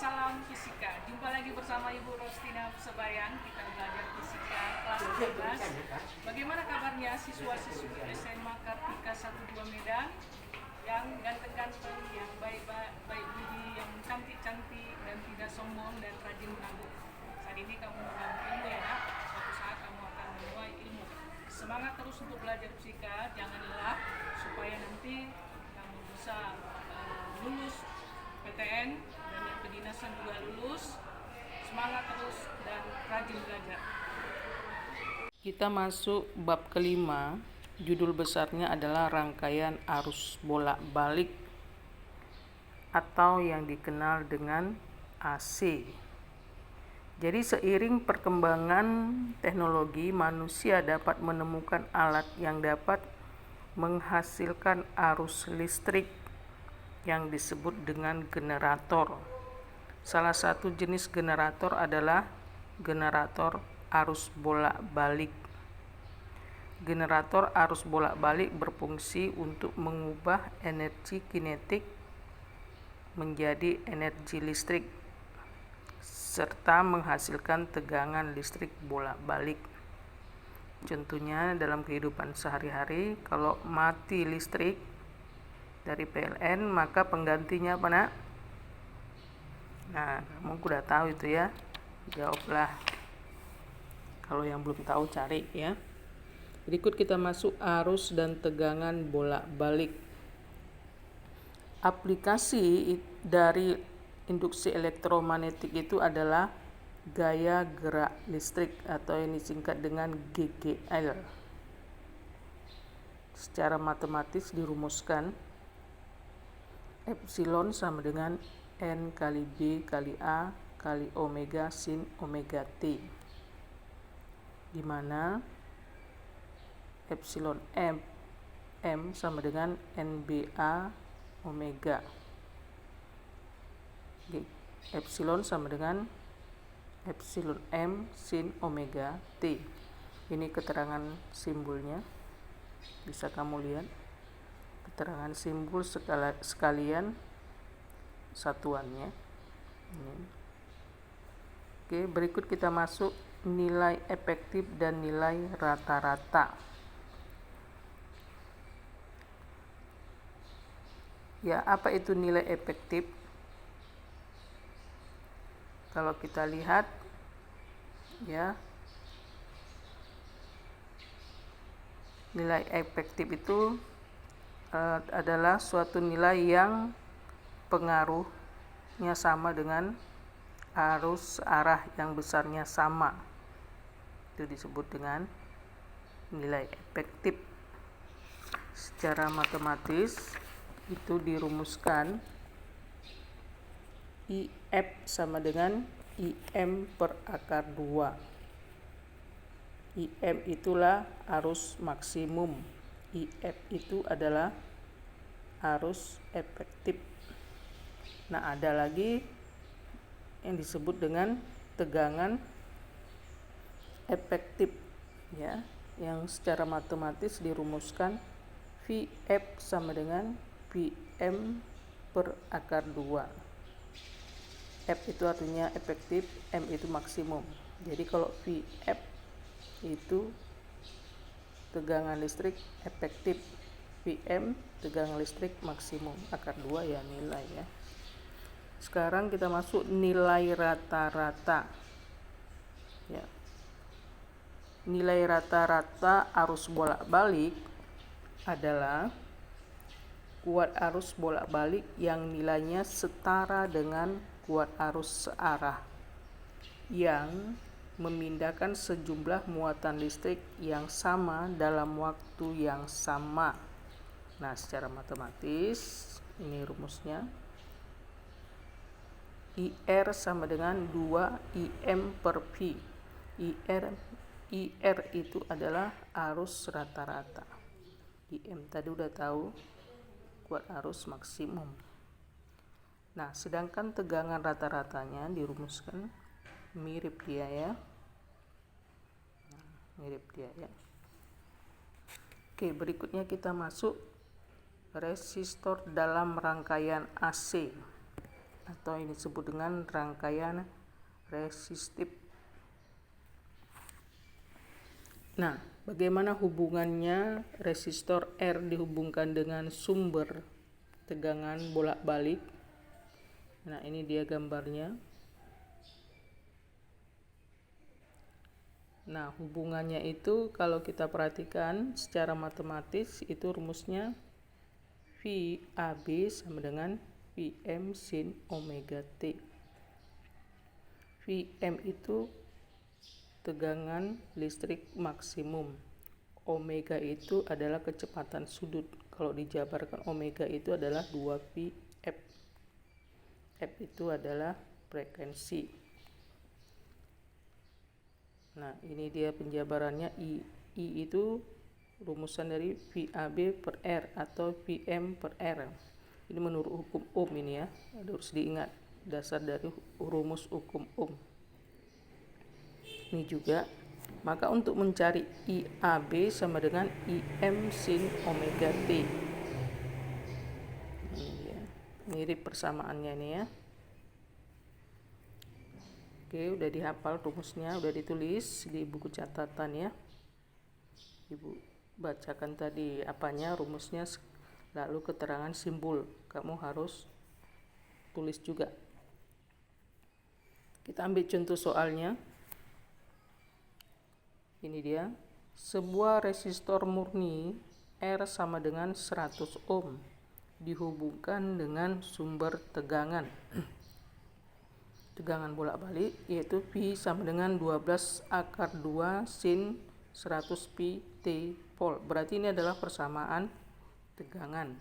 salam fisika. Jumpa lagi bersama Ibu Rostina Sebayan. Kita belajar fisika kelas 12. Bagaimana kabarnya siswa-siswi SMA Kartika 12 Medan yang ganteng-ganteng, yang baik budi, yang cantik-cantik dan tidak sombong dan rajin menabung. Saat ini kamu menabung ilmu ya, nak. Suatu saat kamu akan menuai ilmu. Semangat terus untuk belajar fisika, jangan lelah supaya nanti kamu bisa lulus PTN dan yang kedinasan juga lulus. Semangat terus dan rajin belajar. Kita masuk bab kelima. Judul besarnya adalah rangkaian arus bolak-balik atau yang dikenal dengan AC. Jadi seiring perkembangan teknologi, manusia dapat menemukan alat yang dapat menghasilkan arus listrik yang disebut dengan generator. Salah satu jenis generator adalah generator arus bolak-balik. Generator arus bolak-balik berfungsi untuk mengubah energi kinetik menjadi energi listrik serta menghasilkan tegangan listrik bolak-balik. Contohnya dalam kehidupan sehari-hari, kalau mati listrik dari PLN, maka penggantinya apa, nak? Nah, kamu udah tahu itu ya. Jawablah. Kalau yang belum tahu cari ya. Berikut kita masuk arus dan tegangan bolak-balik. Aplikasi dari induksi elektromagnetik itu adalah gaya gerak listrik atau yang disingkat dengan GGL. Secara matematis dirumuskan epsilon sama dengan N kali B kali A kali omega sin omega T, di mana epsilon M sama dengan NBA omega. Epsilon sama dengan epsilon M sin omega T. Ini keterangan simbolnya. Bisa kamu lihat. Keterangan simbol sekalian satuannya. Ini. Oke, berikut kita masuk nilai efektif dan nilai rata-rata. Ya, apa itu nilai efektif? Kalau kita lihat ya, nilai efektif itu adalah suatu nilai yang pengaruhnya sama dengan arus arah yang besarnya sama. Itu disebut dengan nilai efektif. Secara matematis itu dirumuskan IF sama dengan IM per akar 2. IM itulah arus maksimum. IF itu adalah arus efektif. Nah, ada lagi yang disebut dengan tegangan efektif ya, yang secara matematis dirumuskan Vf sama dengan Vm per akar 2. F itu artinya efektif, M itu maksimum. Jadi kalau Vf itu tegangan listrik efektif, Vm tegangan listrik maksimum, akar 2 ya nilai ya. Sekarang kita masuk nilai rata-rata. Ya. Nilai rata-rata arus bolak-balik adalah kuat arus bolak-balik yang nilainya setara dengan kuat arus searah yang memindahkan sejumlah muatan listrik yang sama dalam waktu yang sama. Nah, secara matematis ini rumusnya. IR sama dengan 2 IM per V. IR itu adalah arus rata-rata. IM tadi udah tahu, kuat arus maksimum. Nah, sedangkan tegangan rata-ratanya dirumuskan mirip dia ya. Mirip dia ya. Oke, berikutnya kita masuk resistor dalam rangkaian AC. atau ini disebut dengan rangkaian resistif. Nah, bagaimana hubungannya resistor R dihubungkan dengan sumber tegangan bolak-balik? Nah, ini dia gambarnya. Nah, hubungannya itu kalau kita perhatikan secara matematis itu rumusnya VAB sama dengan Vm sin omega T. Vm itu tegangan listrik maksimum. Omega itu adalah kecepatan sudut. Kalau dijabarkan omega itu adalah 2pi F. F itu adalah frekuensi. Nah, ini dia penjabarannya. I itu rumusan dari VAB per R atau Vm per R. Ini menurut hukum Ohm ini ya. Harus diingat dasar dari rumus hukum Ohm. Ini juga. Maka untuk mencari IAB sama dengan Im sin omega T. Ini dia. Mirip persamaannya nih ya. Oke, udah dihafal rumusnya, udah ditulis di buku catatan ya. Ibu bacakan tadi apanya, rumusnya, lalu keterangan simbol. Kamu harus tulis juga. Kita ambil contoh soalnya. Ini dia. Sebuah resistor murni R sama dengan 100 ohm dihubungkan dengan sumber tegangan. Tegangan bolak-balik yaitu V sama dengan 12 akar 2 sin 100 pi T volt. Berarti ini adalah persamaan tegangan.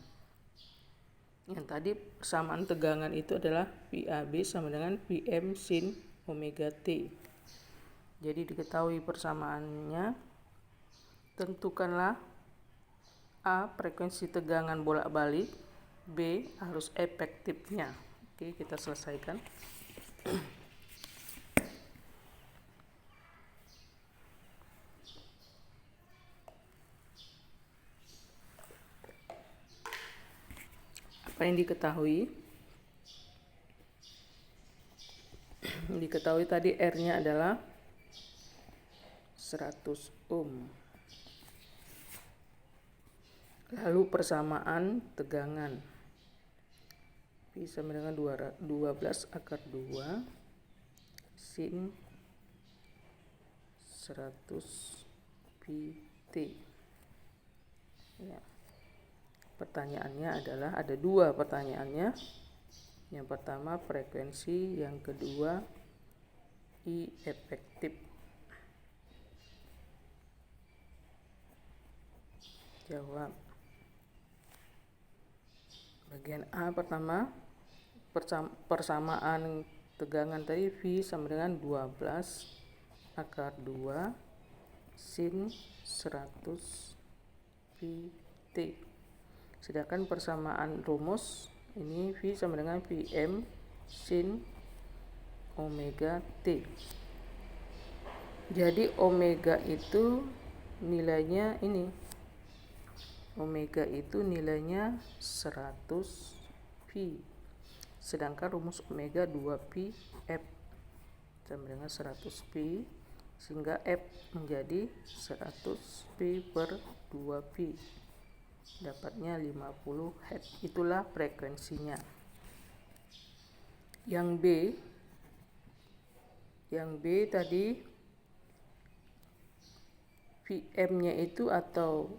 Yang tadi persamaan tegangan itu adalah VAB sama dengan Vm sin omega T. Jadi diketahui persamaannya. Tentukanlah A frekuensi tegangan bolak-balik, B arus efektifnya. Oke, kita selesaikan. Apa yang diketahui? Diketahui tadi R-nya adalah 100 ohm. Lalu persamaan tegangan. V sama dengan 12 akar 2 sin 100 pi T. Ya. Pertanyaannya adalah ada dua pertanyaannya. Yang pertama frekuensi, yang kedua I efektif. Jawab. Bagian A pertama, persamaan tegangan tadi V sama dengan 12 akar 2 sin 100 pi T. Sedangkan persamaan rumus ini V sama dengan Vm sin omega T. Jadi omega itu nilainya ini. Omega itu nilainya 100 pi. Sedangkan rumus omega 2pi F sama dengan 100 pi, sehingga F menjadi 100 pi per 2 pi. Dapatnya 50 Hz. Itulah frekuensinya. Yang B tadi Vm-nya itu atau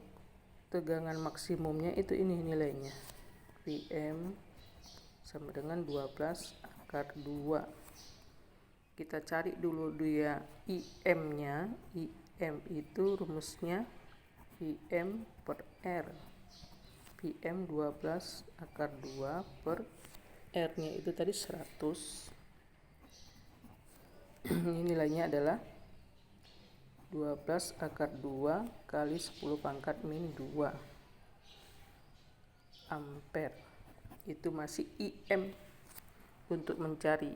tegangan maksimumnya itu ini nilainya. Vm sama dengan 12 akar 2. Kita cari dulu dia Im-nya. Im itu rumusnya Vm per R. Vm 12 akar 2 per R-nya itu tadi 100. Ini nilainya adalah 12 akar 2 kali 10 pangkat min 2 ampere. Itu masih Im. Untuk mencari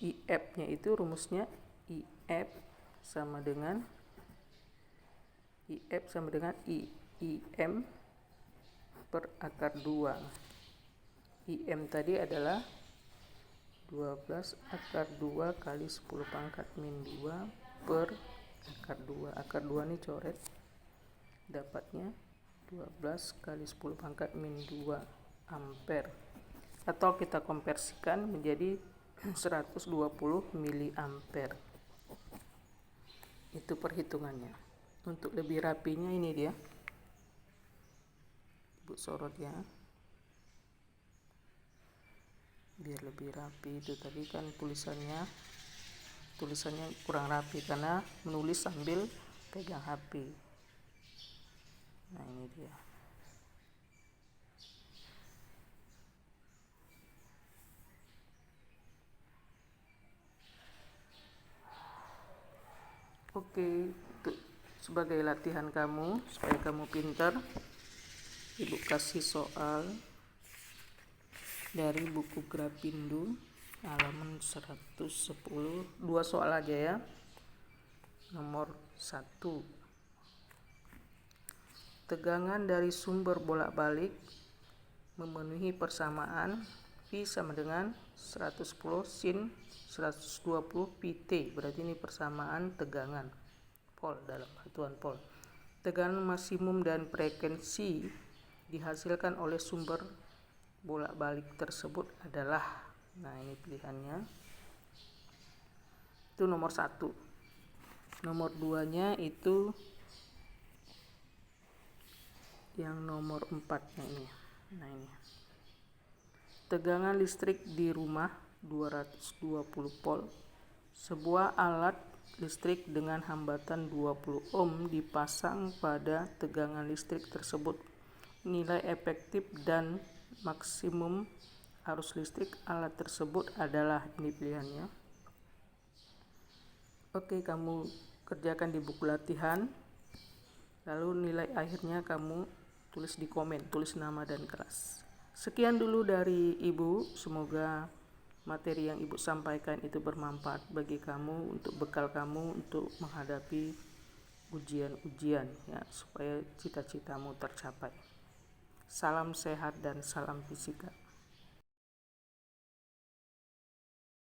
IF-nya itu rumusnya IF sama dengan Im per akar 2. IM tadi adalah 12 akar 2 kali 10 pangkat min 2 per akar 2. Akar 2 ini coret, dapatnya 12 kali 10 pangkat min 2 ampere, atau kita konversikan menjadi 120 miliampere. Itu perhitungannya. Untuk lebih rapinya ini dia, Ibu sorot ya, biar lebih rapi. Itu tadi kan tulisannya kurang rapi karena menulis sambil pegang HP. Nah ini dia. Oke, untuk sebagai latihan kamu supaya kamu pintar, Ibu kasih soal dari buku Grapindo halaman 110, 2 soal aja ya. Nomor 1, tegangan dari sumber bolak-balik memenuhi persamaan V sama dengan 110 sin 120 pt. Berarti ini persamaan tegangan volt dalam satuan volt. Tegangan maksimum dan frekuensi dihasilkan oleh sumber bolak-balik tersebut adalah, nah ini pilihannya, itu nomor 1. Nomor 2 nya itu yang nomor 4 nya ini. Nah ini, tegangan listrik di rumah 220 volt. Sebuah alat listrik dengan hambatan 20 ohm dipasang pada tegangan listrik tersebut. Nilai efektif dan maksimum arus listrik alat tersebut adalah, ini pilihannya. Oke, kamu kerjakan di buku latihan, lalu nilai akhirnya kamu tulis di komen, tulis nama dan kelas. Sekian dulu dari Ibu, semoga materi yang Ibu sampaikan itu bermanfaat bagi kamu, untuk bekal kamu untuk menghadapi ujian-ujian ya, supaya cita-citamu tercapai. Salam sehat dan salam fisika.